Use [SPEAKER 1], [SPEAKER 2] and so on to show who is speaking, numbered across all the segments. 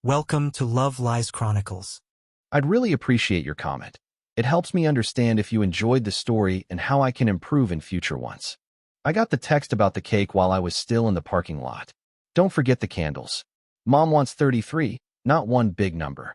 [SPEAKER 1] Welcome to Love Lies Chronicles.
[SPEAKER 2] I'd really appreciate your comment. It helps me understand if you enjoyed the story and how I can improve in future ones. I got the text about the cake while I was still in the parking lot. Don't forget the candles. Mom wants 33, not one big number.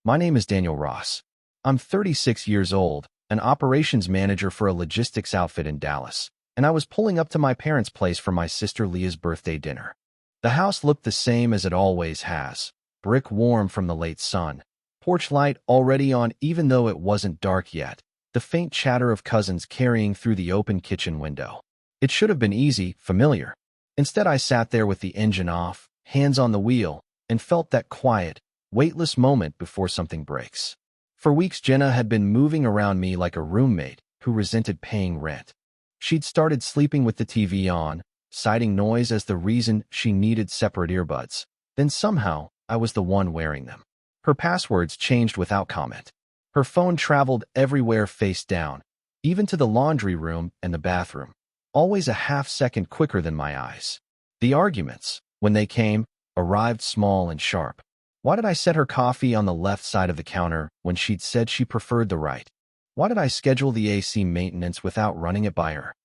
[SPEAKER 2] My name is Daniel Ross. I'm 36 years old, an operations manager for a logistics outfit in Dallas, and I was pulling up to my parents' place for my sister Leah's birthday dinner. The house looked the same as it always has, brick warm from the late sun, porch light already on even though it wasn't dark yet, the faint chatter of cousins carrying through the open kitchen window. It should have been easy, familiar. Instead, I sat there with the engine off, hands on the wheel, and felt that quiet, weightless moment before something breaks. For weeks, Jenna had been moving around me like a roommate who resented paying rent. She'd started sleeping with the TV on, citing noise as the reason she needed separate earbuds. Then somehow, I was the one wearing them. Her passwords changed without comment. Her phone traveled everywhere face down, even to the laundry room and the bathroom, always a half-second quicker than my eyes. The arguments, when they came, arrived small and sharp. Why did I set her coffee on the left side of the counter when she'd said she preferred the right? Why did I schedule the AC maintenance without running it by her?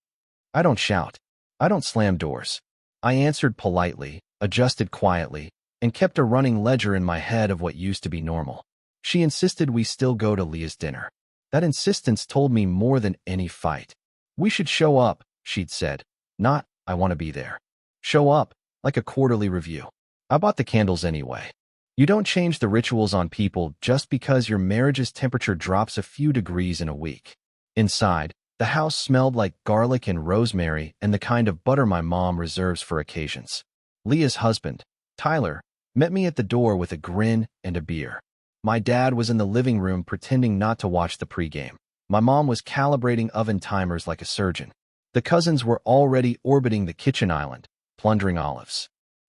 [SPEAKER 2] I don't shout. I don't slam doors. I answered politely, adjusted quietly, and kept a running ledger in my head of what used to be normal. She insisted we still go to Leah's dinner. That insistence told me more than any fight. We should show up, she'd said. Not, I want to be there. Show up, like a quarterly review. I bought the candles anyway. You don't change the rituals on people just because your marriage's temperature drops a few degrees in a week. Inside, the house smelled like garlic and rosemary and the kind of butter my mom reserves for occasions. Leah's husband, Tyler, met me at the door with a grin and a beer. My dad was in the living room pretending not to watch the pregame. My mom was calibrating oven timers like a surgeon. The cousins were already orbiting the kitchen island, plundering olives.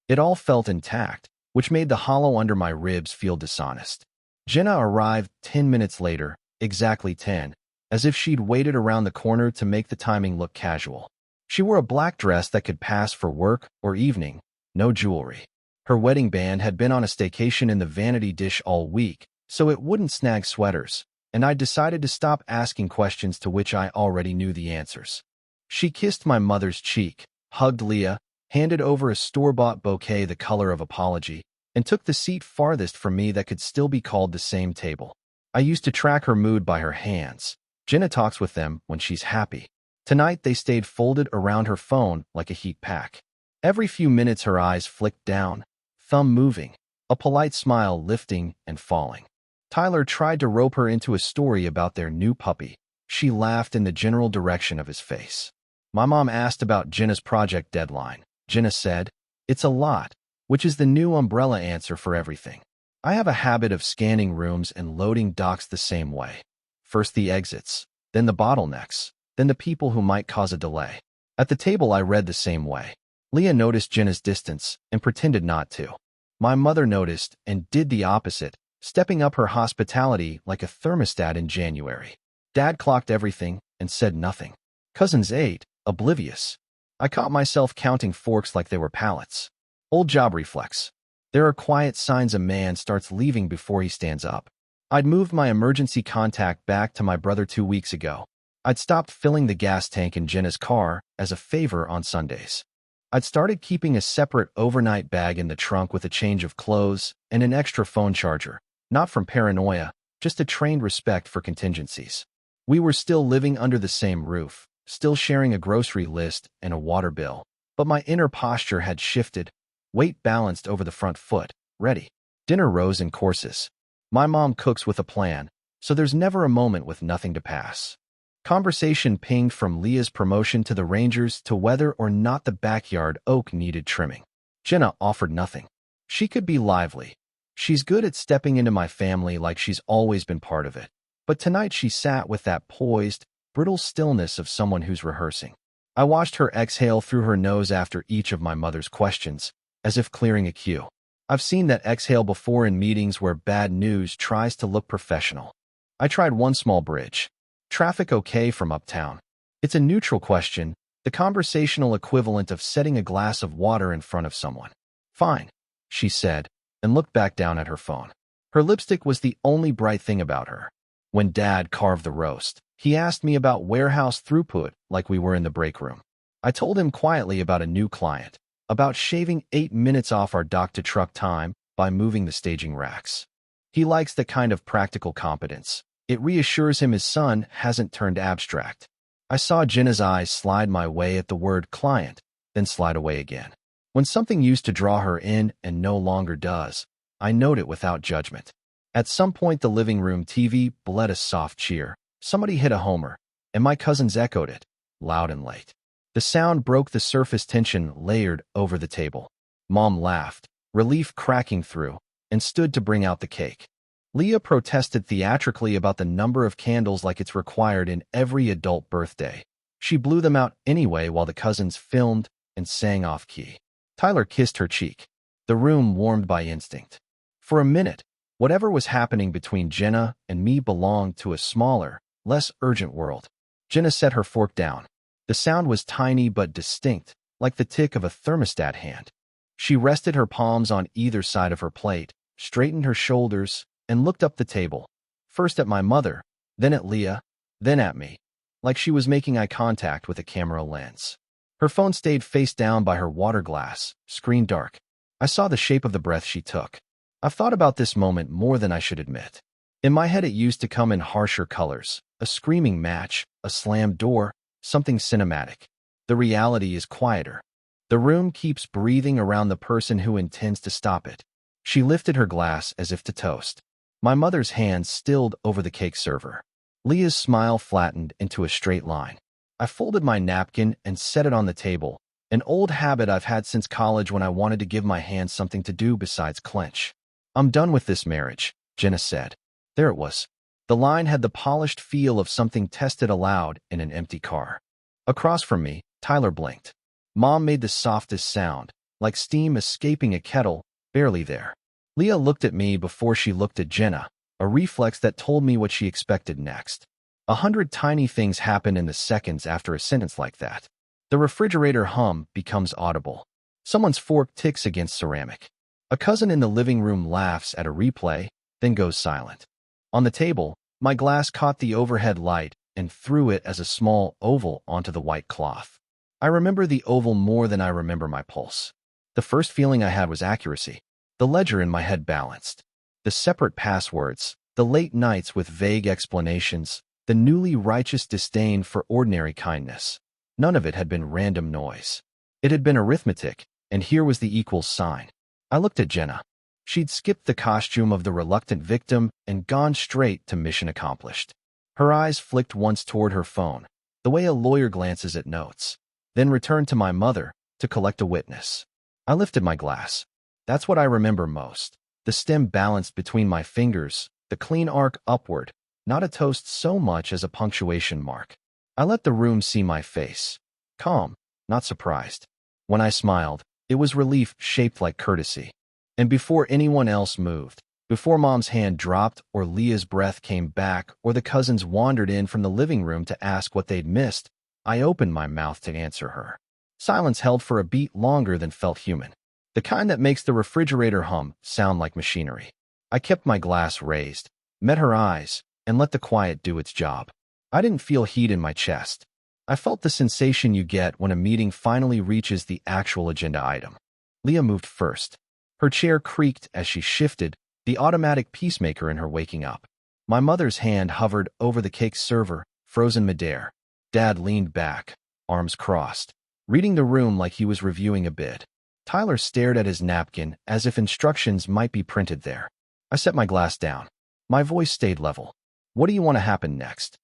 [SPEAKER 2] It all felt intact, which made the hollow under my ribs feel dishonest. Jenna arrived 10 minutes later, exactly 10, as if she'd waited around the corner to make the timing look casual. She wore a black dress that could pass for work or evening, no jewelry. Her wedding band had been on a staycation in the vanity dish all week, so it wouldn't snag sweaters, and I decided to stop asking questions to which I already knew the answers. She kissed my mother's cheek, hugged Leah, handed over a store-bought bouquet the color of apology, and took the seat farthest from me that could still be called the same table. I used to track her mood by her hands. Jenna talks with them when she's happy. Tonight they stayed folded around her phone like a heat pack. Every few minutes her eyes flicked down, thumb moving, a polite smile lifting and falling. Tyler tried to rope her into a story about their new puppy. She laughed in the general direction of his face. My mom asked about Jenna's project deadline. Jenna said, "It's a lot," which is the new umbrella answer for everything. I have a habit of scanning rooms and loading docs the same way. First the exits, then the bottlenecks, then the people who might cause a delay. At the table I read the same way. Leah noticed Jenna's distance and pretended not to. My mother noticed and did the opposite, stepping up her hospitality like a thermostat in January. Dad clocked everything and said nothing. Cousins ate, oblivious. I caught myself counting forks like they were pallets. Old job reflex. There are quiet signs a man starts leaving before he stands up. I'd moved my emergency contact back to my brother 2 weeks ago. I'd stopped filling the gas tank in Jenna's car as a favor on Sundays. I'd started keeping a separate overnight bag in the trunk with a change of clothes and an extra phone charger, not from paranoia, just a trained respect for contingencies. We were still living under the same roof, still sharing a grocery list and a water bill, but my inner posture had shifted, weight balanced over the front foot, ready. Dinner rose in courses. My mom cooks with a plan, so there's never a moment with nothing to pass. Conversation pinged from Leah's promotion to the Rangers to whether or not the backyard oak needed trimming. Jenna offered nothing. She could be lively. She's good at stepping into my family like she's always been part of it. But tonight she sat with that poised, brittle stillness of someone who's rehearsing. I watched her exhale through her nose after each of my mother's questions, as if clearing a cue. I've seen that exhale before in meetings where bad news tries to look professional. I tried one small bridge. Traffic okay from uptown? It's a neutral question, the conversational equivalent of setting a glass of water in front of someone. Fine, she said, and looked back down at her phone. Her lipstick was the only bright thing about her. When Dad carved the roast, he asked me about warehouse throughput like we were in the break room. I told him quietly about a new client, about shaving 8 minutes off our dock-to-truck time by moving the staging racks. He likes the kind of practical competence. It reassures him his son hasn't turned abstract. I saw Jenna's eyes slide my way at the word client, then slide away again. When something used to draw her in and no longer does, I note it without judgment. At some point, the living room TV bled a soft cheer. Somebody hit a homer, and my cousins echoed it, loud and late. The sound broke the surface tension layered over the table. Mom laughed, relief cracking through, and stood to bring out the cake. Leah protested theatrically about the number of candles like it's required in every adult birthday. She blew them out anyway while the cousins filmed and sang off-key. Tyler kissed her cheek. The room warmed by instinct. For a minute, whatever was happening between Jenna and me belonged to a smaller, less urgent world. Jenna set her fork down. The sound was tiny but distinct, like the tick of a thermostat hand. She rested her palms on either side of her plate, straightened her shoulders, and looked up the table, first at my mother, then at Leah, then at me, like she was making eye contact with a camera lens. Her phone stayed face down by her water glass, screen dark. I saw the shape of the breath she took. I've thought about this moment more than I should admit. In my head, it used to come in harsher colors, a screaming match, a slammed door, something cinematic. The reality is quieter. The room keeps breathing around the person who intends to stop it. She lifted her glass as if to toast. My mother's hand stilled over the cake server. Leah's smile flattened into a straight line. I folded my napkin and set it on the table, an old habit I've had since college when I wanted to give my hands something to do besides clench. I'm done with this marriage, Jenna said. There it was. The line had the polished feel of something tested aloud in an empty car. Across from me, Tyler blinked. Mom made the softest sound, like steam escaping a kettle, barely there. Leah looked at me before she looked at Jenna, a reflex that told me what she expected next. 100 tiny things happen in the seconds after a sentence like that. The refrigerator hum becomes audible. Someone's fork ticks against ceramic. A cousin in the living room laughs at a replay, then goes silent. On the table, my glass caught the overhead light and threw it as a small oval onto the white cloth. I remember the oval more than I remember my pulse. The first feeling I had was accuracy. The ledger in my head balanced. The separate passwords, the late nights with vague explanations, the newly righteous disdain for ordinary kindness. None of it had been random noise. It had been arithmetic, and here was the equals sign. I looked at Jenna. She'd skipped the costume of the reluctant victim and gone straight to mission accomplished. Her eyes flicked once toward her phone, the way a lawyer glances at notes, then returned to my mother to collect a witness. I lifted my glass. That's what I remember most. The stem balanced between my fingers, the clean arc upward, not a toast so much as a punctuation mark. I let the room see my face. Calm, not surprised. When I smiled, it was relief shaped like courtesy. And before anyone else moved, before Mom's hand dropped or Leah's breath came back or the cousins wandered in from the living room to ask what they'd missed, I opened my mouth to answer her. Silence held for a beat longer than felt human. The kind that makes the refrigerator hum sound like machinery. I kept my glass raised, met her eyes, and let the quiet do its job. I didn't feel heat in my chest. I felt the sensation you get when a meeting finally reaches the actual agenda item. Leah moved first. Her chair creaked as she shifted, the automatic peacemaker in her waking up. My mother's hand hovered over the cake server, frozen midair. Dad leaned back, arms crossed, reading the room like he was reviewing a bid. Tyler stared at his napkin as if instructions might be printed there. I set my glass down. My voice stayed level. What do you want to happen next?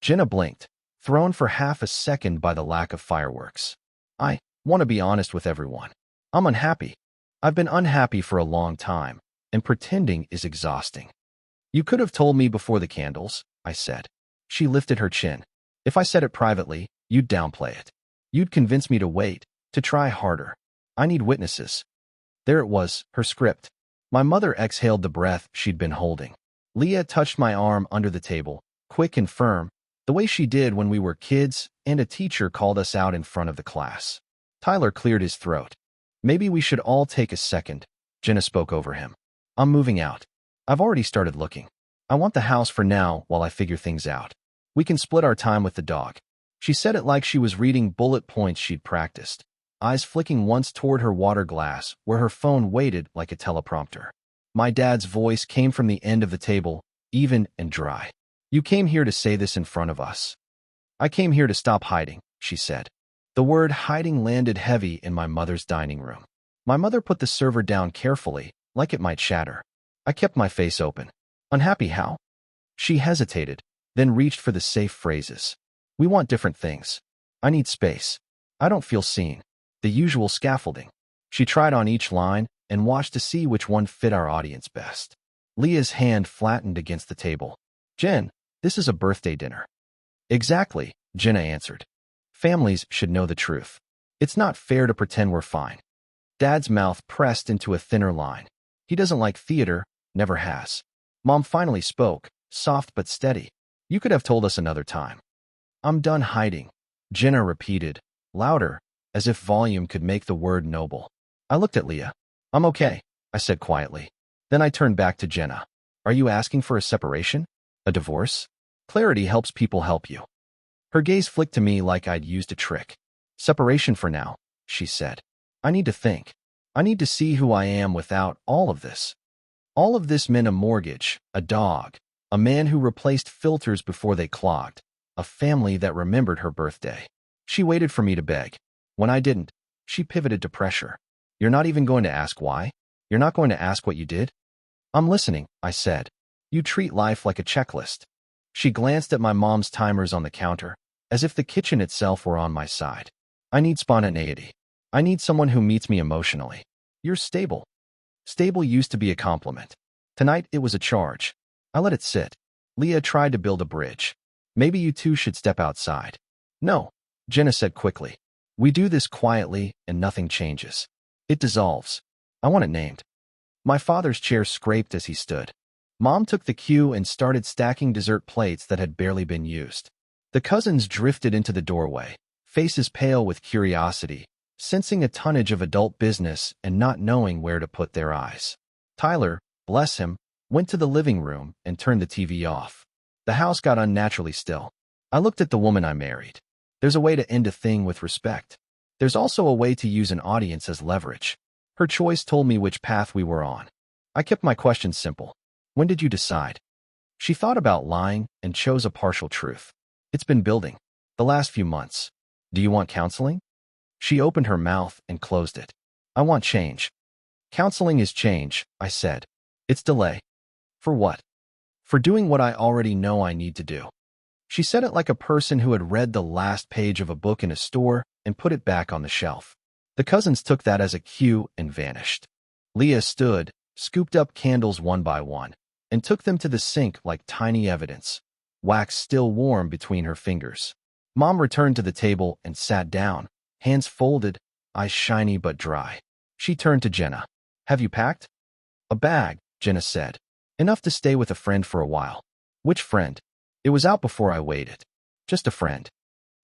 [SPEAKER 2] Jenna blinked, thrown for half a second by the lack of fireworks. I want to be honest with everyone. I'm unhappy. I've been unhappy for a long time, and pretending is exhausting. You could have told me before the candles, I said. She lifted her chin. If I said it privately, you'd downplay it. You'd convince me to wait, to try harder. I need witnesses. There it was, her script. My mother exhaled the breath she'd been holding. Leah touched my arm under the table, quick and firm, the way she did when we were kids and a teacher called us out in front of the class. Tyler cleared his throat. Maybe we should all take a second, Jenna spoke over him. I'm moving out. I've already started looking. I want the house for now while I figure things out. We can split our time with the dog. She said it like she was reading bullet points she'd practiced, eyes flicking once toward her water glass where her phone waited like a teleprompter. My dad's voice came from the end of the table, even and dry. You came here to say this in front of us. I came here to stop hiding, she said. The word hiding landed heavy in my mother's dining room. My mother put the server down carefully, like it might shatter. I kept my face open. Unhappy how? She hesitated, then reached for the safe phrases. We want different things. I need space. I don't feel seen. The usual scaffolding. She tried on each line and watched to see which one fit our audience best. Leah's hand flattened against the table. Jen, this is a birthday dinner. Exactly, Jenna answered. Families should know the truth. It's not fair to pretend we're fine. Dad's mouth pressed into a thinner line. He doesn't like theater, never has. Mom finally spoke, soft but steady. You could have told us another time. I'm done hiding, Jenna repeated, louder, as if volume could make the word noble. I looked at Leah. I'm okay, I said quietly. Then I turned back to Jenna. Are you asking for a separation? A divorce? Clarity helps people help you. Her gaze flicked to me like I'd used a trick. Separation for now, she said. I need to think. I need to see who I am without all of this. All of this meant a mortgage, a dog, a man who replaced filters before they clogged, a family that remembered her birthday. She waited for me to beg. When I didn't, she pivoted to pressure. You're not even going to ask why? You're not going to ask what you did? I'm listening, I said. You treat life like a checklist. She glanced at my mom's timers on the counter, as if the kitchen itself were on my side. I need spontaneity. I need someone who meets me emotionally. You're stable. Stable used to be a compliment. Tonight it was a charge. I let it sit. Leah tried to build a bridge. Maybe you two should step outside. No, Jenna said quickly. We do this quietly and nothing changes. It dissolves. I want it named. My father's chair scraped as he stood. Mom took the cue and started stacking dessert plates that had barely been used. The cousins drifted into the doorway, faces pale with curiosity, sensing a tonnage of adult business and not knowing where to put their eyes. Tyler, bless him, went to the living room and turned the TV off. The house got unnaturally still. I looked at the woman I married. There's a way to end a thing with respect. There's also a way to use an audience as leverage. Her choice told me which path we were on. I kept my questions simple. When did you decide? She thought about lying and chose a partial truth. It's been building. The last few months. Do you want counseling? She opened her mouth and closed it. I want change. Counseling is change, I said. It's delay. For what? For doing what I already know I need to do. She said it like a person who had read the last page of a book in a store and put it back on the shelf. The cousins took that as a cue and vanished. Leah stood, scooped up candles one by one, and took them to the sink like tiny evidence, wax still warm between her fingers. Mom returned to the table and sat down, hands folded, eyes shiny but dry. She turned to Jenna. Have you packed? A bag, Jenna said. Enough to stay with a friend for a while. Which friend? It was out before I waited. Just a friend.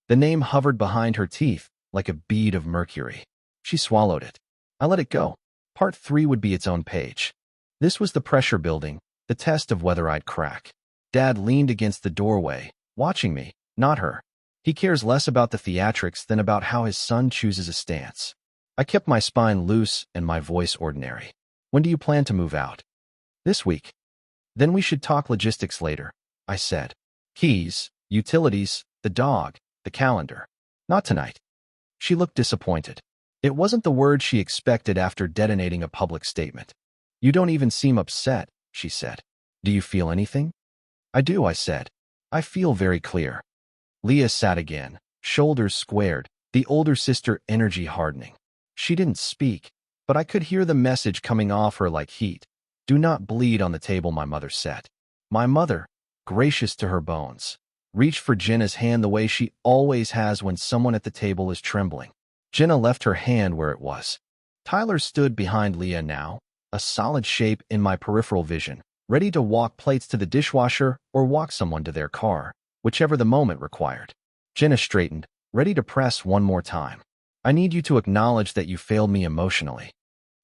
[SPEAKER 2] The name hovered behind her teeth like a bead of mercury. She swallowed it. I let it go. Part 3 would be its own page. This was the pressure building, the test of whether I'd crack. Dad leaned against the doorway, watching me, not her. He cares less about the theatrics than about how his son chooses a stance. I kept my spine loose and my voice ordinary. When do you plan to move out? This week. Then we should talk logistics later, I said. Keys, utilities, the dog, the calendar. Not tonight. She looked disappointed. It wasn't the word she expected after detonating a public statement. You don't even seem upset, she said. Do you feel anything? I do, I said. I feel very clear. Leah sat again, shoulders squared, the older sister energy hardening. She didn't speak, but I could hear the message coming off her like heat. Do not bleed on the table my mother set. My mother, gracious to her bones, reached for Jenna's hand the way she always has when someone at the table is trembling. Jenna left her hand where it was. Tyler stood behind Leah now, a solid shape in my peripheral vision, ready to walk plates to the dishwasher or walk someone to their car, whichever the moment required. Jenna straightened, ready to press one more time. I need you to acknowledge that you failed me emotionally.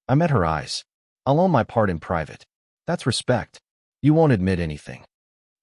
[SPEAKER 2] I met her eyes. I'll own my part in private. That's respect. You won't admit anything.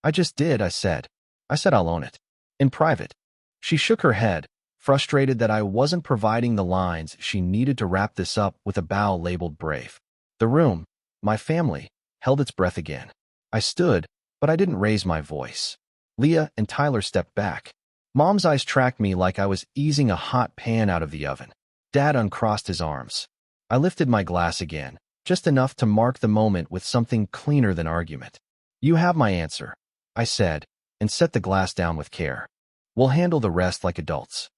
[SPEAKER 2] I just did, I said. I said I'll own it. In private. She shook her head, frustrated that I wasn't providing the lines she needed to wrap this up with a bow labeled brave. The room, my family, held its breath again. I stood, but I didn't raise my voice. Leah and Tyler stepped back. Mom's eyes tracked me like I was easing a hot pan out of the oven. Dad uncrossed his arms. I lifted my glass again, just enough to mark the moment with something cleaner than argument. You have my answer, I said, and set the glass down with care. We'll handle the rest like adults.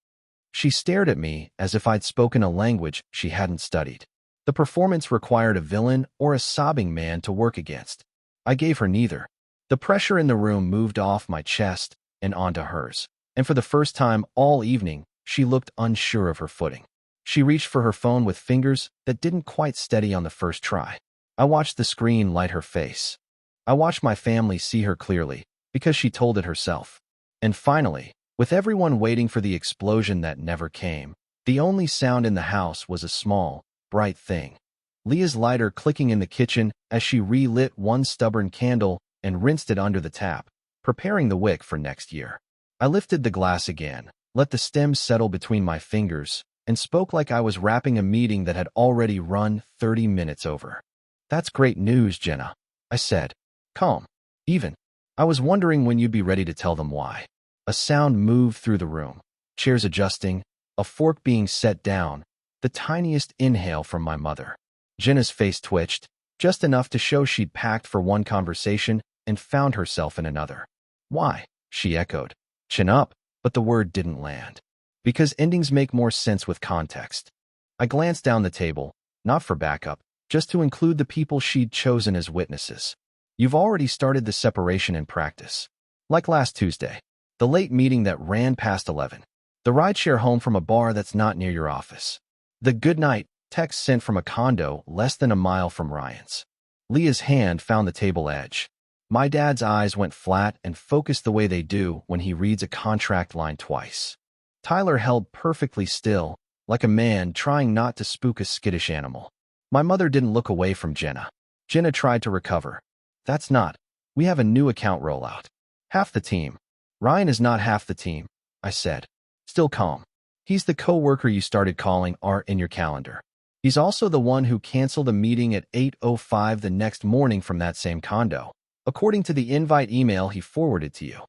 [SPEAKER 2] She stared at me as if I'd spoken a language she hadn't studied. The performance required a villain or a sobbing man to work against. I gave her neither. The pressure in the room moved off my chest and onto hers, and for the first time all evening, she looked unsure of her footing. She reached for her phone with fingers that didn't quite steady on the first try. I watched the screen light her face. I watched my family see her clearly, because she told it herself. And finally, with everyone waiting for the explosion that never came, the only sound in the house was a small, bright thing. Leah's lighter clicking in the kitchen as she relit one stubborn candle and rinsed it under the tap, preparing the wick for next year. I lifted the glass again, let the stem settle between my fingers, and spoke like I was wrapping a meeting that had already run 30 minutes over. That's great news, Jenna, I said. Calm. Even. I was wondering when you'd be ready to tell them why. A sound moved through the room, chairs adjusting, a fork being set down, the tiniest inhale from my mother. Jenna's face twitched, just enough to show she'd packed for one conversation and found herself in another. Why? She echoed. Chin up, but the word didn't land. Because endings make more sense with context. I glanced down the table, not for backup, just to include the people she'd chosen as witnesses. You've already started the separation in practice. Like last Tuesday. The late meeting that ran past 11. The rideshare home from a bar that's not near your office. The good night text sent from a condo less than a mile from Ryan's. Leah's hand found the table edge. My dad's eyes went flat and focused the way they do when he reads a contract line twice. Tyler held perfectly still, like a man trying not to spook a skittish animal. My mother didn't look away from Jenna. Jenna tried to recover. That's not. We have a new account rollout. Half the team. Ryan is not half the team, I said. Still calm. He's the co-worker you started calling Art in your calendar. He's also the one who canceled a meeting at 8:05 the next morning from that same condo, according to the invite email he forwarded to you.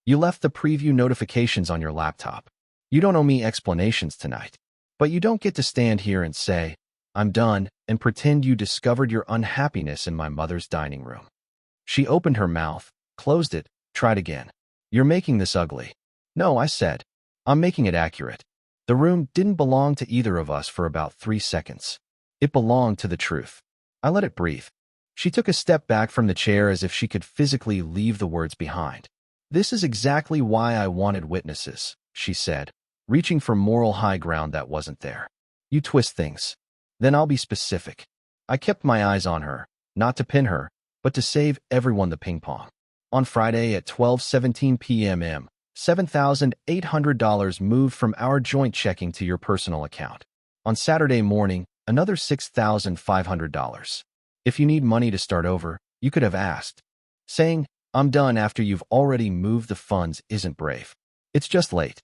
[SPEAKER 2] You left the preview notifications on your laptop. You don't owe me explanations tonight. But you don't get to stand here and say, I'm done, and pretend you discovered your unhappiness in my mother's dining room. She opened her mouth, closed it, tried again. You're making this ugly. No, I said. I'm making it accurate. The room didn't belong to either of us for about 3 seconds. It belonged to the truth. I let it breathe. She took a step back from the chair as if she could physically leave the words behind. This is exactly why I wanted witnesses, she said, reaching for moral high ground that wasn't there. You twist things. Then I'll be specific. I kept my eyes on her, not to pin her, but to save everyone the ping pong. On Friday at 12:17 p.m. $7,800 moved from our joint checking to your personal account. On Saturday morning, another $6,500. If you need money to start over, you could have asked. Saying, I'm done after you've already moved the funds isn't brave. It's just late.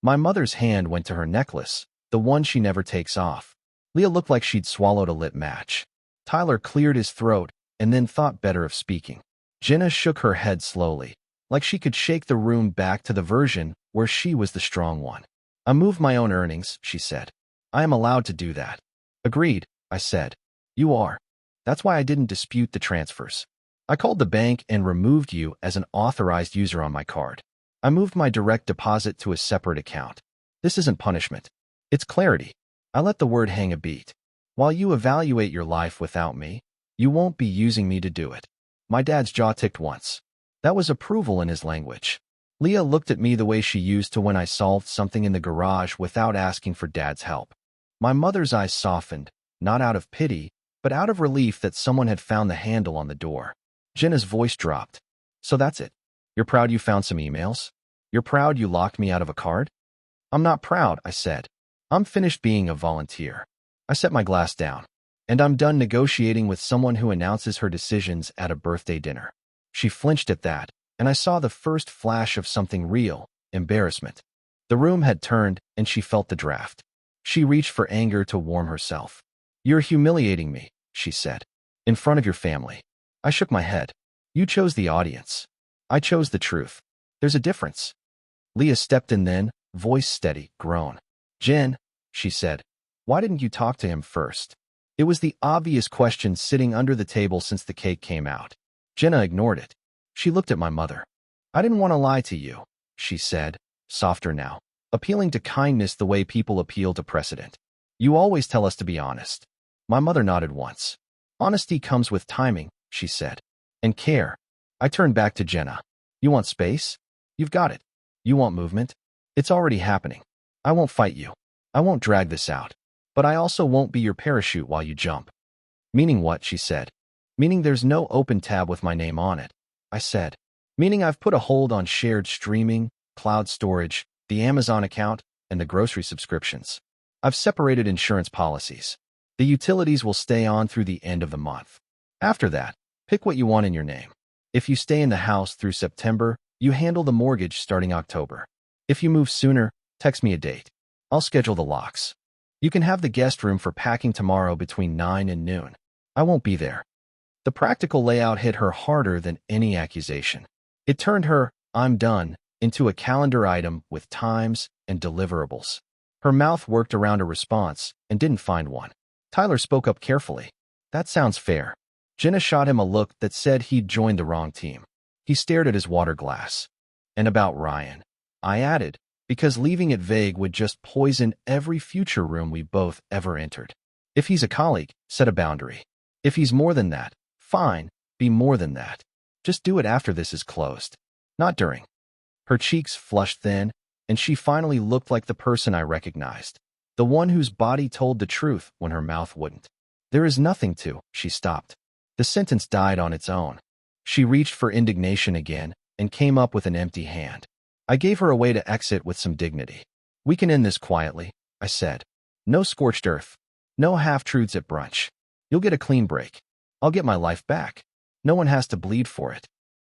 [SPEAKER 2] My mother's hand went to her necklace, the one she never takes off. Leah looked like she'd swallowed a lit match. Tyler cleared his throat and then thought better of speaking. Jenna shook her head slowly, like she could shake the room back to the version where she was the strong one. I moved my own earnings, she said. I am allowed to do that. Agreed, I said. You are. That's why I didn't dispute the transfers. I called the bank and removed you as an authorized user on my card. I moved my direct deposit to a separate account. This isn't punishment. It's clarity. I let the word hang a beat. While you evaluate your life without me, you won't be using me to do it. My dad's jaw ticked once. That was approval in his language. Leah looked at me the way she used to when I solved something in the garage without asking for Dad's help. My mother's eyes softened, not out of pity, but out of relief that someone had found the handle on the door. Jenna's voice dropped. So that's it. You're proud you found some emails? You're proud you locked me out of a card? I'm not proud, I said. I'm finished being a volunteer. I set my glass down. And I'm done negotiating with someone who announces her decisions at a birthday dinner. She flinched at that, and I saw the first flash of something real, embarrassment. The room had turned, and she felt the draft. She reached for anger to warm herself. "You're humiliating me," she said. "In front of your family." I shook my head. "You chose the audience. I chose the truth. There's a difference." Leah stepped in then, voice steady, grown. "Jen," she said, "why didn't you talk to him first?" It was the obvious question sitting under the table since the cake came out. Jenna ignored it. She looked at my mother. "I didn't want to lie to you," she said, softer now, appealing to kindness the way people appeal to precedent. "You always tell us to be honest." My mother nodded once. "Honesty comes with timing," she said. "And care." I turned back to Jenna. "You want space? You've got it. You want movement? It's already happening. I won't fight you. I won't drag this out. But I also won't be your parachute while you jump." "Meaning what?" she said. "Meaning there's no open tab with my name on it," I said. "Meaning I've put a hold on shared streaming, cloud storage, the Amazon account, and the grocery subscriptions. I've separated insurance policies. The utilities will stay on through the end of the month. After that, pick what you want in your name. If you stay in the house through September, you handle the mortgage starting October. If you move sooner, text me a date. I'll schedule the locks. You can have the guest room for packing tomorrow between 9 and noon. I won't be there." The practical layout hit her harder than any accusation. It turned her "I'm done" into a calendar item with times and deliverables. Her mouth worked around a response and didn't find one. Tyler spoke up carefully. "That sounds fair." Jenna shot him a look that said he'd joined the wrong team. He stared at his water glass. "And about Ryan," I added, because leaving it vague would just poison every future room we both ever entered. "If he's a colleague, set a boundary. If he's more than that, fine, be more than that. Just do it after this is closed, not during." Her cheeks flushed thin, and she finally looked like the person I recognized, the one whose body told the truth when her mouth wouldn't. "There is nothing to," she stopped. The sentence died on its own. She reached for indignation again and came up with an empty hand. I gave her a way to exit with some dignity. "We can end this quietly," I said. "No scorched earth. No half-truths at brunch. You'll get a clean break. I'll get my life back. No one has to bleed for it."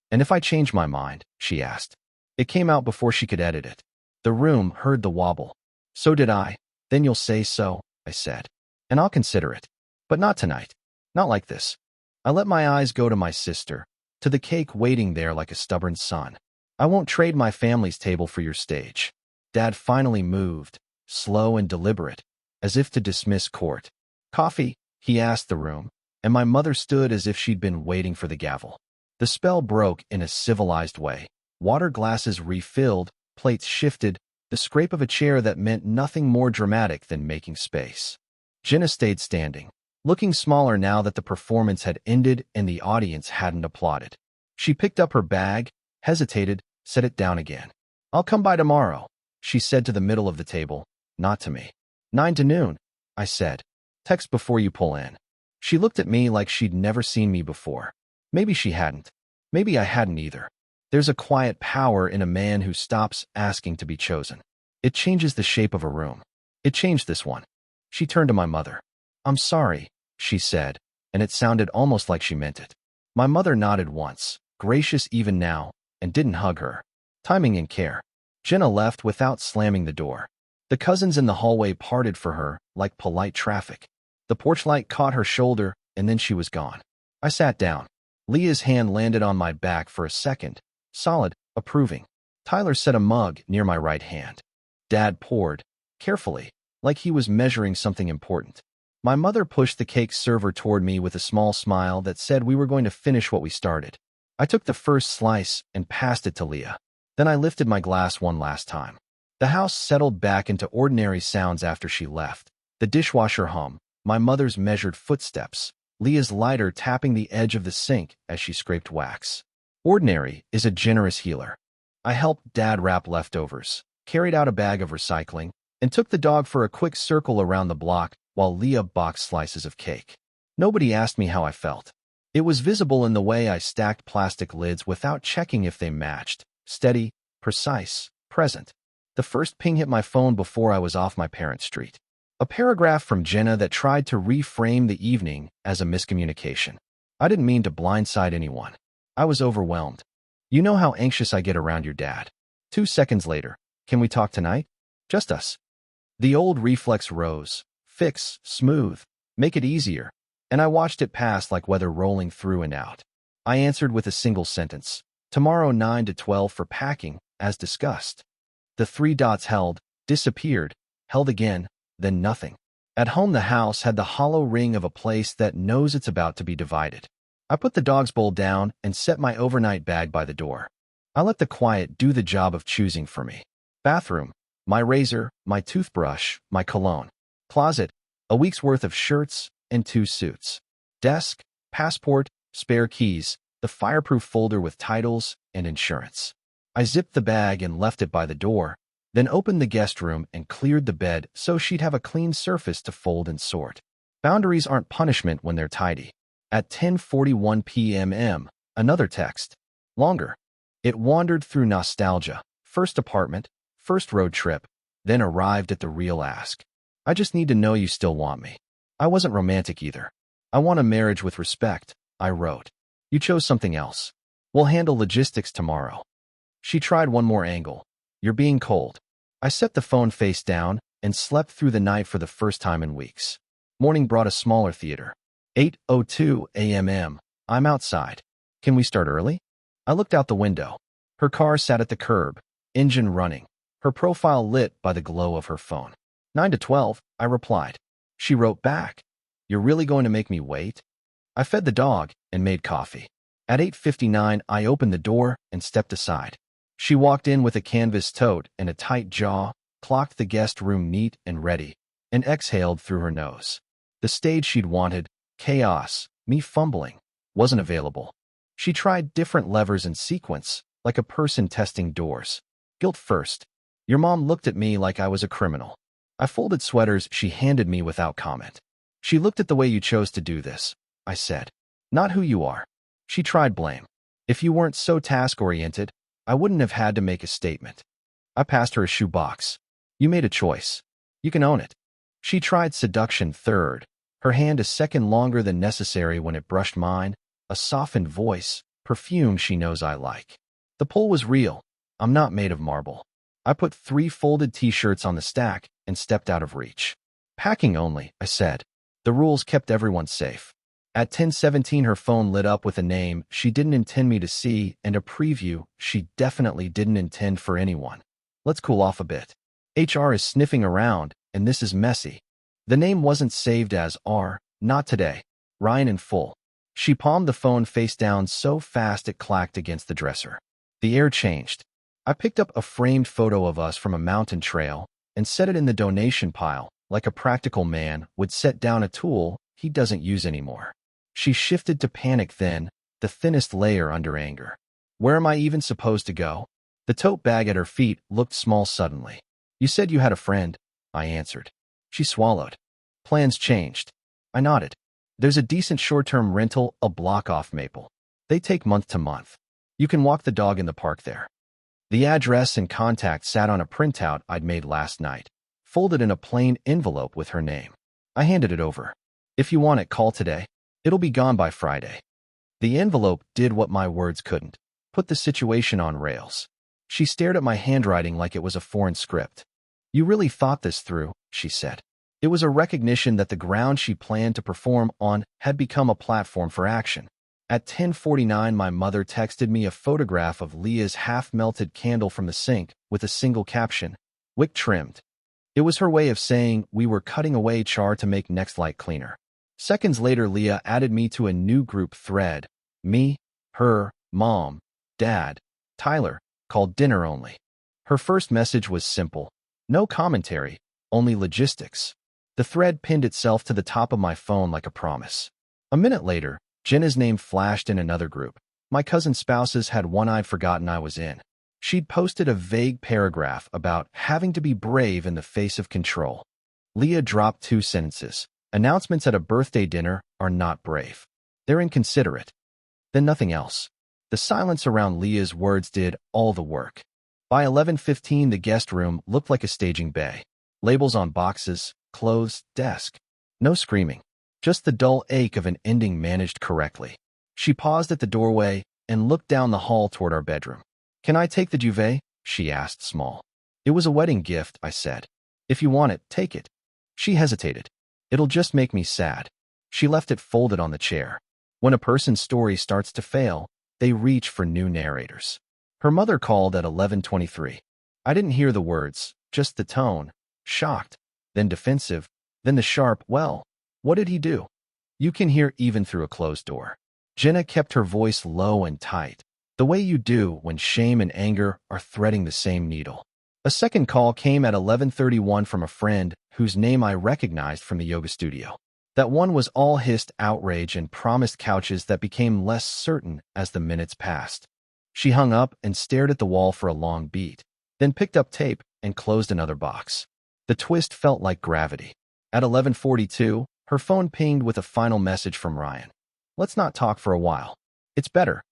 [SPEAKER 2] "And if I change my mind?" she asked. It came out before she could edit it. The room heard the wobble. "So did I." "Then you'll say so," I said. "And I'll consider it. But not tonight. Not like this." I let my eyes go to my sister, to the cake waiting there like a stubborn son. "I won't trade my family's table for your stage." Dad finally moved, slow and deliberate, as if to dismiss court. "Coffee?" he asked the room, and my mother stood as if she'd been waiting for the gavel. The spell broke in a civilized way. Water glasses refilled, plates shifted, the scrape of a chair that meant nothing more dramatic than making space. Jenna stayed standing, looking smaller now that the performance had ended and the audience hadn't applauded. She picked up her bag, hesitated, set it down again. "I'll come by tomorrow," she said to the middle of the table, not to me. 9 to noon, I said. "Text before you pull in." She looked at me like she'd never seen me before. Maybe she hadn't. Maybe I hadn't either. There's a quiet power in a man who stops asking to be chosen. It changes the shape of a room. It changed this one. She turned to my mother. "I'm sorry," she said, and it sounded almost like she meant it. My mother nodded once, gracious even now, and didn't hug her. Timing and care. Jenna left without slamming the door. The cousins in the hallway parted for her like polite traffic. The porch light caught her shoulder, and then she was gone. I sat down. Leah's hand landed on my back for a second, solid, approving. Tyler set a mug near my right hand. Dad poured, carefully, like he was measuring something important. My mother pushed the cake server toward me with a small smile that said we were going to finish what we started. I took the first slice and passed it to Leah. Then I lifted my glass one last time. The house settled back into ordinary sounds after she left. The dishwasher hum, my mother's measured footsteps, Leah's lighter tapping the edge of the sink as she scraped wax. Ordinary is a generous healer. I helped Dad wrap leftovers, carried out a bag of recycling, and took the dog for a quick circle around the block while Leah boxed slices of cake. Nobody asked me how I felt. It was visible in the way I stacked plastic lids without checking if they matched. Steady, precise, present. The first ping hit my phone before I was off my parents' street. A paragraph from Jenna that tried to reframe the evening as a miscommunication. I didn't mean to blindside anyone. I was overwhelmed. You know how anxious I get around your dad. 2 seconds later, can we talk tonight? Just us. The old reflex rose. Fix, smooth, make it easier. And I watched it pass like weather rolling through and out. I answered with a single sentence. Tomorrow 9 to 12 for packing, as discussed. The 3 dots held, disappeared, held again, then nothing. At home, the house had the hollow ring of a place that knows it's about to be divided. I put the dog's bowl down and set my overnight bag by the door. I let the quiet do the job of choosing for me. Bathroom, my razor, my toothbrush, my cologne. Closet, a week's worth of shirts and 2 suits. Desk, passport, spare keys, the fireproof folder with titles and insurance. I zipped the bag and left it by the door, then opened the guest room and cleared the bed so she'd have a clean surface to fold and sort. Boundaries aren't punishment when they're tidy. At 10:41 p.m., another text. Longer. It wandered through nostalgia. First apartment, first road trip, then arrived at the real ask. I just need to know you still want me. I wasn't romantic either. I want a marriage with respect, I wrote. You chose something else. We'll handle logistics tomorrow. She tried one more angle. You're being cold. I set the phone face down and slept through the night for the first time in weeks. Morning brought a smaller theater. 8:02 a.m. I'm outside. Can we start early? I looked out the window. Her car sat at the curb, engine running, her profile lit by the glow of her phone. 9 to 12, I replied. She wrote back. You're really going to make me wait? I fed the dog and made coffee. At 8:59, I opened the door and stepped aside. She walked in with a canvas tote and a tight jaw, clocked the guest room neat and ready, and exhaled through her nose. The stage she'd wanted, chaos, me fumbling, wasn't available. She tried different levers in sequence, like a person testing doors. Guilt first. Your mom looked at me like I was a criminal. I folded sweaters she handed me without comment. She looked at the way you chose to do this, I said. Not who you are. She tried blame. If you weren't so task-oriented, I wouldn't have had to make a statement. I passed her a shoebox. You made a choice. You can own it. She tried seduction third, her hand a second longer than necessary when it brushed mine, a softened voice, perfume she knows I like. The pull was real. I'm not made of marble. I put 3 folded t-shirts on the stack and stepped out of reach. Packing only, I said. The rules kept everyone safe. At 10:17, her phone lit up with a name she didn't intend me to see and a preview she definitely didn't intend for anyone. Let's cool off a bit. HR is sniffing around, and this is messy. The name wasn't saved as R, not today. Ryan in full. She palmed the phone face down so fast it clacked against the dresser. The air changed. I picked up a framed photo of us from a mountain trail and set it in the donation pile, like a practical man would set down a tool he doesn't use anymore. She shifted to panic then, the thinnest layer under anger. Where am I even supposed to go? The tote bag at her feet looked small suddenly. You said you had a friend, I answered. She swallowed. Plans changed. I nodded. There's a decent short-term rental a block off Maple. They take month to month. You can walk the dog in the park there. The address and contact sat on a printout I'd made last night, folded in a plain envelope with her name. I handed it over. If you want it, call today. It'll be gone by Friday. The envelope did what my words couldn't. Put the situation on rails. She stared at my handwriting like it was a foreign script. You really thought this through, she said. It was a recognition that the ground she planned to perform on had become a platform for action. At 10:49, my mother texted me a photograph of Leah's half-melted candle from the sink with a single caption, wick trimmed. It was her way of saying we were cutting away char to make next light cleaner. Seconds later, Leah added me to a new group thread. Me, her, mom, dad, Tyler, called dinner only. Her first message was simple. No commentary, only logistics. The thread pinned itself to the top of my phone like a promise. A minute later, Jenna's name flashed in another group. My cousin's spouses had one-eyed forgotten I was in. She'd posted a vague paragraph about having to be brave in the face of control. Leah dropped 2 sentences. Announcements at a birthday dinner are not brave. They're inconsiderate. Then nothing else. The silence around Leah's words did all the work. By 11:15, the guest room looked like a staging bay. Labels on boxes, clothes, desk. No screaming. Just the dull ache of an ending managed correctly. She paused at the doorway and looked down the hall toward our bedroom. "Can I take the duvet?" she asked, small. "It was a wedding gift," I said. "If you want it, take it." She hesitated. "It'll just make me sad." She left it folded on the chair. When a person's story starts to fail, they reach for new narrators. Her mother called at 11:23. I didn't hear the words, just the tone, shocked, then defensive, then the sharp, "Well, what did he do?" You can hear even through a closed door. Jenna kept her voice low and tight, the way you do when shame and anger are threading the same needle. A second call came at 11:31 from a friend whose name I recognized from the yoga studio. That one was all hissed outrage and promised couches that became less certain as the minutes passed. She hung up and stared at the wall for a long beat, then picked up tape and closed another box. The twist felt like gravity. At 11:42, her phone pinged with a final message from Ryan. "Let's not talk for a while. It's better."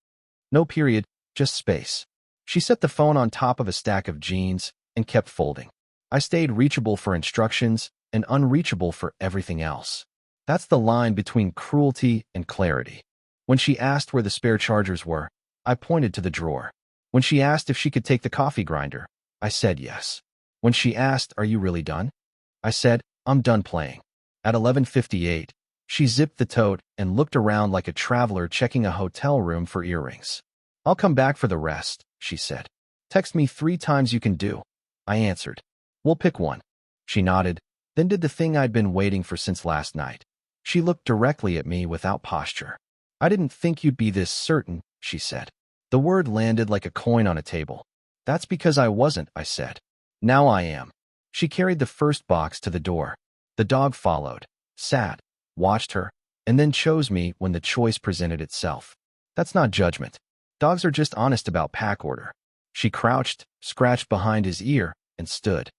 [SPEAKER 2] No period, just space. She set the phone on top of a stack of jeans and kept folding. I stayed reachable for instructions and unreachable for everything else. That's the line between cruelty and clarity. When she asked where the spare chargers were, I pointed to the drawer. When she asked if she could take the coffee grinder, I said yes. When she asked, "Are you really done?" I said, "I'm done playing." At 11:58, she zipped the tote and looked around like a traveler checking a hotel room for earrings. "I'll come back for the rest," she said. "Text me 3 times you can do." I answered. "We'll pick one." She nodded, then did the thing I'd been waiting for since last night. She looked directly at me without posture. "I didn't think you'd be this certain," she said. The word landed like a coin on a table. "That's because I wasn't," I said. "Now I am." She carried the first box to the door. The dog followed, sat, watched her, and then chose me when the choice presented itself. That's not judgment. Dogs are just honest about pack order. She crouched, scratched behind his ear, and stood.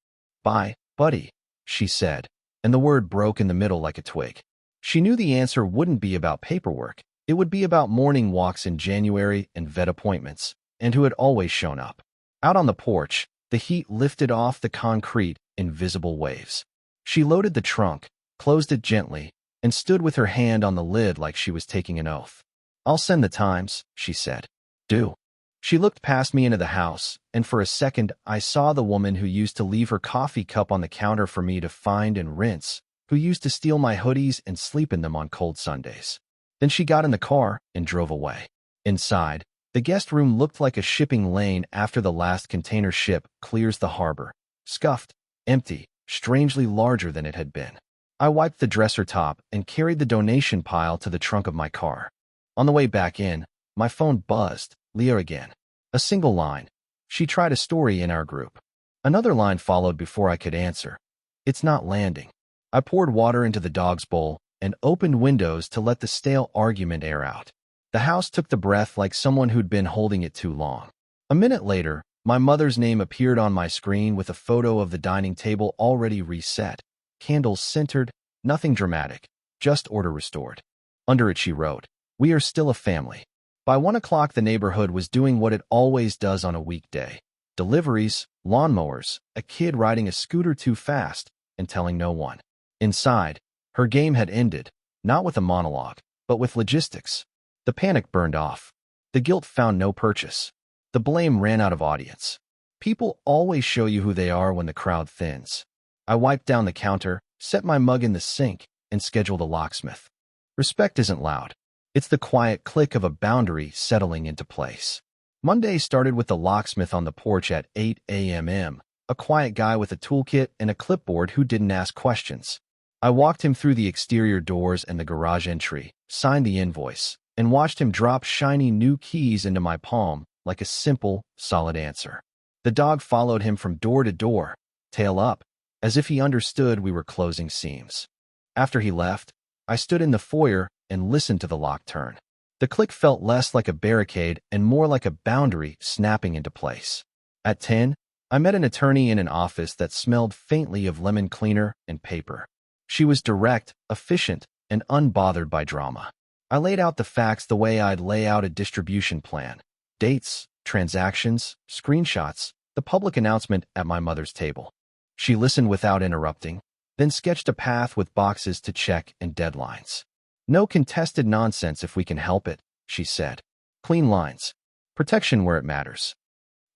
[SPEAKER 2] "Bye, buddy," she said, and the word broke in the middle like a twig. She knew the answer wouldn't be about paperwork. It would be about morning walks in January and vet appointments, and who had always shown up. Out on the porch, the heat lifted off the concrete in visible waves. She loaded the trunk, closed it gently, and stood with her hand on the lid like she was taking an oath. "I'll send the times," she said. "Do." She looked past me into the house, and for a second I saw the woman who used to leave her coffee cup on the counter for me to find and rinse, who used to steal my hoodies and sleep in them on cold Sundays. Then she got in the car and drove away. Inside, the guest room looked like a shipping lane after the last container ship clears the harbor. Scuffed, empty, strangely larger than it had been. I wiped the dresser top and carried the donation pile to the trunk of my car. On the way back in, my phone buzzed. Leah again. A single line. She tried a story in our group. Another line followed before I could answer. "It's not landing." I poured water into the dog's bowl and opened windows to let the stale argument air out. The house took the breath like someone who'd been holding it too long. A minute later, my mother's name appeared on my screen with a photo of the dining table already reset. Candles centered, nothing dramatic, just order restored. Under it she wrote, "We are still a family." By 1 o'clock the neighborhood was doing what it always does on a weekday. Deliveries, lawnmowers, a kid riding a scooter too fast, and telling no one. Inside, her game had ended, not with a monologue, but with logistics. The panic burned off. The guilt found no purchase. The blame ran out of audience. People always show you who they are when the crowd thins. I wiped down the counter, set my mug in the sink, and scheduled a locksmith. Respect isn't loud. It's the quiet click of a boundary settling into place. Monday started with the locksmith on the porch at 8 a.m., a quiet guy with a toolkit and a clipboard who didn't ask questions. I walked him through the exterior doors and the garage entry, signed the invoice, and watched him drop shiny new keys into my palm like a simple, solid answer. The dog followed him from door to door, tail up, as if he understood we were closing seams. After he left, I stood in the foyer and listened to the lock turn. The click felt less like a barricade and more like a boundary snapping into place. At 10, I met an attorney in an office that smelled faintly of lemon cleaner and paper. She was direct, efficient, and unbothered by drama. I laid out the facts the way I'd lay out a distribution plan. Dates, transactions, screenshots, the public announcement at my mother's table. She listened without interrupting, then sketched a path with boxes to check and deadlines. No contested nonsense if we can help it, she said. Clean lines. Protection where it matters.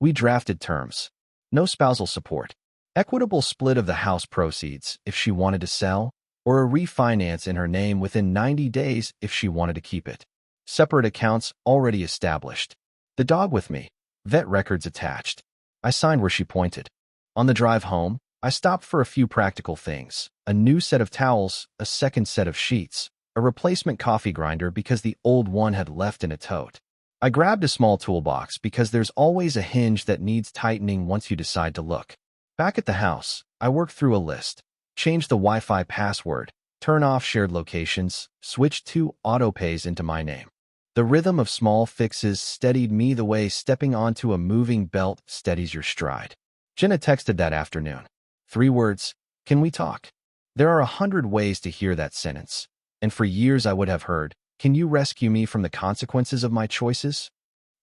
[SPEAKER 2] We drafted terms. No spousal support. Equitable split of the house proceeds if she wanted to sell, or a refinance in her name within 90 days if she wanted to keep it. Separate accounts already established. The dog with me. Vet records attached. I signed where she pointed. On the drive home, I stopped for a few practical things. A new set of towels, a second set of sheets, a replacement coffee grinder because the old one had left in a tote. I grabbed a small toolbox because there's always a hinge that needs tightening once you decide to look. Back at the house, I worked through a list. Change the Wi-Fi password, turn off shared locations, switch 2 auto-pays into my name. The rhythm of small fixes steadied me the way stepping onto a moving belt steadies your stride. Jenna texted that afternoon. 3 words, can we talk? There are 100 ways to hear that sentence, and for years I would have heard, can you rescue me from the consequences of my choices?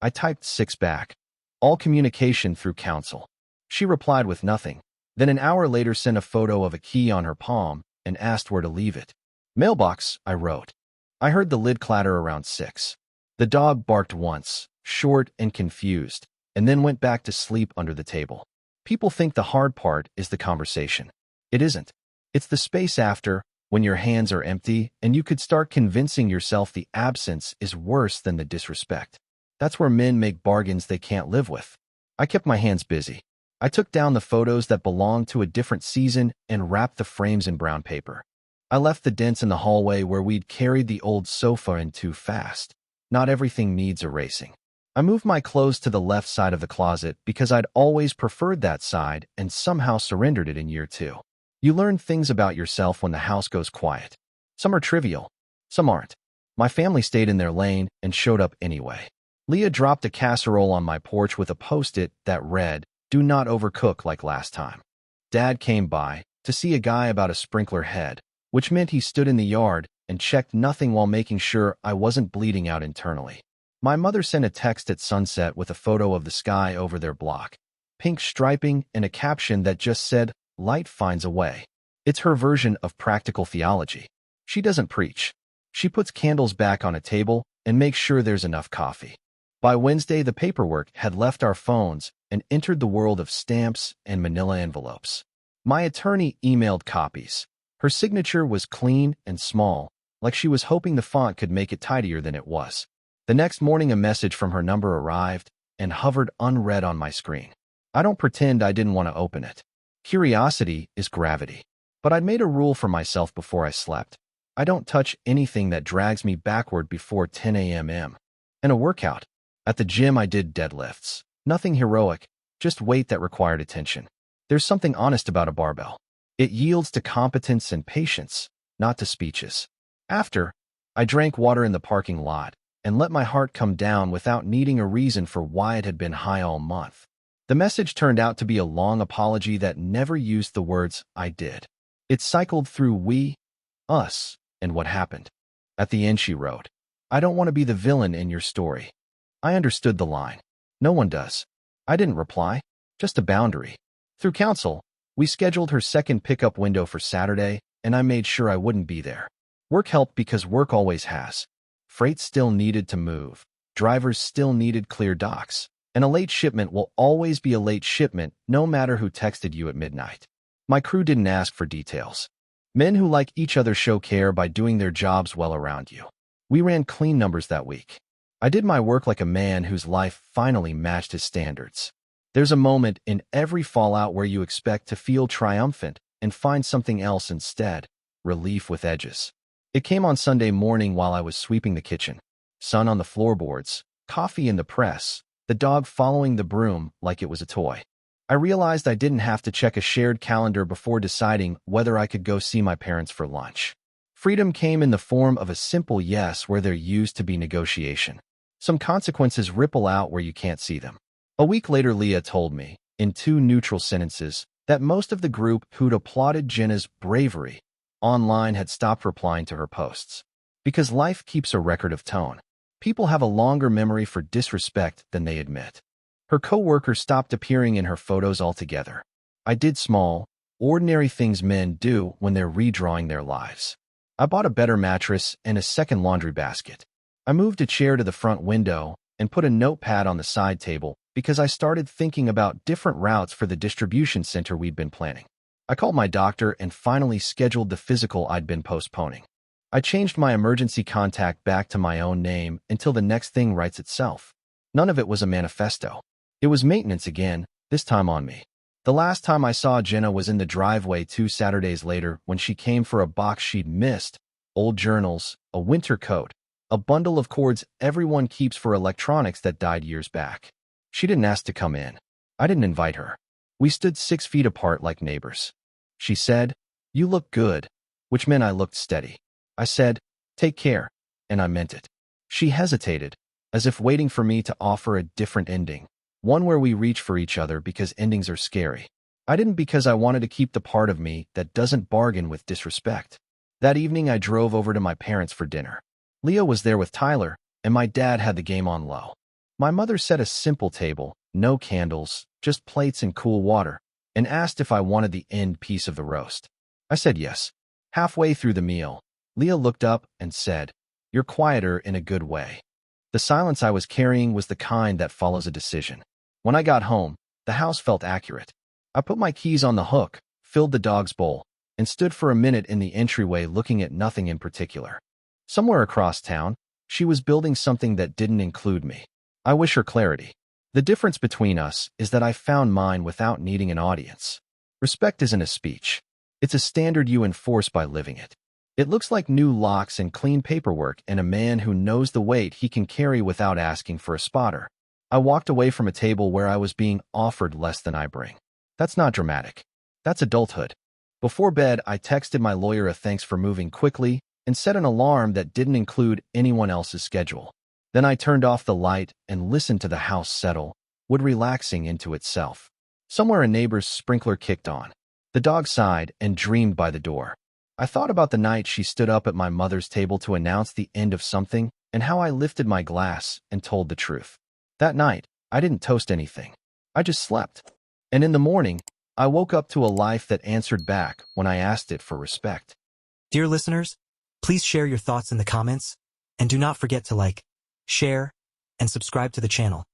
[SPEAKER 2] I typed 6 back. All communication through counsel. She replied with nothing, then an hour later sent a photo of a key on her palm and asked where to leave it. Mailbox, I wrote. I heard the lid clatter around 6. The dog barked once, short and confused, and then went back to sleep under the table. People think the hard part is the conversation. It isn't. It's the space after, when your hands are empty and you could start convincing yourself the absence is worse than the disrespect. That's where men make bargains they can't live with. I kept my hands busy. I took down the photos that belonged to a different season and wrapped the frames in brown paper. I left the dents in the hallway where we'd carried the old sofa in too fast. Not everything needs erasing. I moved my clothes to the left side of the closet because I'd always preferred that side and somehow surrendered it in year 2. You learn things about yourself when the house goes quiet. Some are trivial, some aren't. My family stayed in their lane and showed up anyway. Leah dropped a casserole on my porch with a post-it that read, "Do not overcook like last time." Dad came by to see a guy about a sprinkler head, which meant he stood in the yard and checked nothing while making sure I wasn't bleeding out internally. My mother sent a text at sunset with a photo of the sky over their block, pink striping and a caption that just said, "Light finds a way." It's her version of practical theology. She doesn't preach. She puts candles back on a table and makes sure there's enough coffee. By Wednesday, the paperwork had left our phones and entered the world of stamps and manila envelopes. My attorney emailed copies. Her signature was clean and small, like she was hoping the font could make it tidier than it was. The next morning, a message from her number arrived and hovered unread on my screen. I don't pretend I didn't want to open it. Curiosity is gravity. But I'd made a rule for myself before I slept. I don't touch anything that drags me backward before 10 a.m. And a workout. At the gym, I did deadlifts. Nothing heroic, just weight that required attention. There's something honest about a barbell. It yields to competence and patience, not to speeches. After, I drank water in the parking lot and let my heart come down without needing a reason for why it had been high all month. The message turned out to be a long apology that never used the words "I did." It cycled through we, us, and what happened. At the end, she wrote, "I don't want to be the villain in your story." I understood the line. No one does. I didn't reply, just a boundary. Through counsel, we scheduled her second pickup window for Saturday, and I made sure I wouldn't be there. Work helped because work always has. Freight still needed to move. Drivers still needed clear docks. And a late shipment will always be a late shipment, no matter who texted you at midnight. My crew didn't ask for details. Men who like each other show care by doing their jobs well around you. We ran clean numbers that week. I did my work like a man whose life finally matched his standards. There's a moment in every fallout where you expect to feel triumphant and find something else instead, relief with edges. It came on Sunday morning while I was sweeping the kitchen. Sun on the floorboards, coffee in the press, the dog following the broom like it was a toy. I realized I didn't have to check a shared calendar before deciding whether I could go see my parents for lunch. Freedom came in the form of a simple yes where there used to be negotiation. Some consequences ripple out where you can't see them. A week later, Leah told me, in 2 neutral sentences, that most of the group who'd applauded Jenna's bravery online had stopped replying to her posts. Because life keeps a record of tone. People have a longer memory for disrespect than they admit. Her coworker stopped appearing in her photos altogether. I did small, ordinary things men do when they're redrawing their lives. I bought a better mattress and a second laundry basket. I moved a chair to the front window and put a notepad on the side table because I started thinking about different routes for the distribution center we'd been planning. I called my doctor and finally scheduled the physical I'd been postponing. I changed my emergency contact back to my own name until the next thing writes itself. None of it was a manifesto. It was maintenance again, this time on me. The last time I saw Jenna was in the driveway 2 Saturdays later when she came for a box she'd missed, old journals, a winter coat, a bundle of cords everyone keeps for electronics that died years back. She didn't ask to come in. I didn't invite her. We stood 6 feet apart like neighbors. She said, "You look good," which meant I looked steady. I said, "Take care," and I meant it. She hesitated, as if waiting for me to offer a different ending, one where we reach for each other because endings are scary. I didn't because I wanted to keep the part of me that doesn't bargain with disrespect. That evening I drove over to my parents for dinner. Leah was there with Tyler, and my dad had the game on low. My mother set a simple table, no candles, just plates and cool water, and asked if I wanted the end piece of the roast. I said yes. Halfway through the meal, Leah looked up and said, "You're quieter in a good way." The silence I was carrying was the kind that follows a decision. When I got home, the house felt accurate. I put my keys on the hook, filled the dog's bowl, and stood for a minute in the entryway looking at nothing in particular. Somewhere across town, she was building something that didn't include me. I wish her clarity. The difference between us is that I found mine without needing an audience. Respect isn't a speech. It's a standard you enforce by living it. It looks like new locks and clean paperwork and a man who knows the weight he can carry without asking for a spotter. I walked away from a table where I was being offered less than I bring. That's not dramatic. That's adulthood. Before bed, I texted my lawyer a thanks for moving quickly and set an alarm that didn't include anyone else's schedule. Then I turned off the light and listened to the house settle, wood relaxing into itself. Somewhere a neighbor's sprinkler kicked on. The dog sighed and dreamed by the door. I thought about the night she stood up at my mother's table to announce the end of something and how I lifted my glass and told the truth. That night, I didn't toast anything. I just slept. And in the morning, I woke up to a life that answered back when I asked it for respect.
[SPEAKER 1] Dear listeners, please share your thoughts in the comments, and do not forget to like, share, and subscribe to the channel.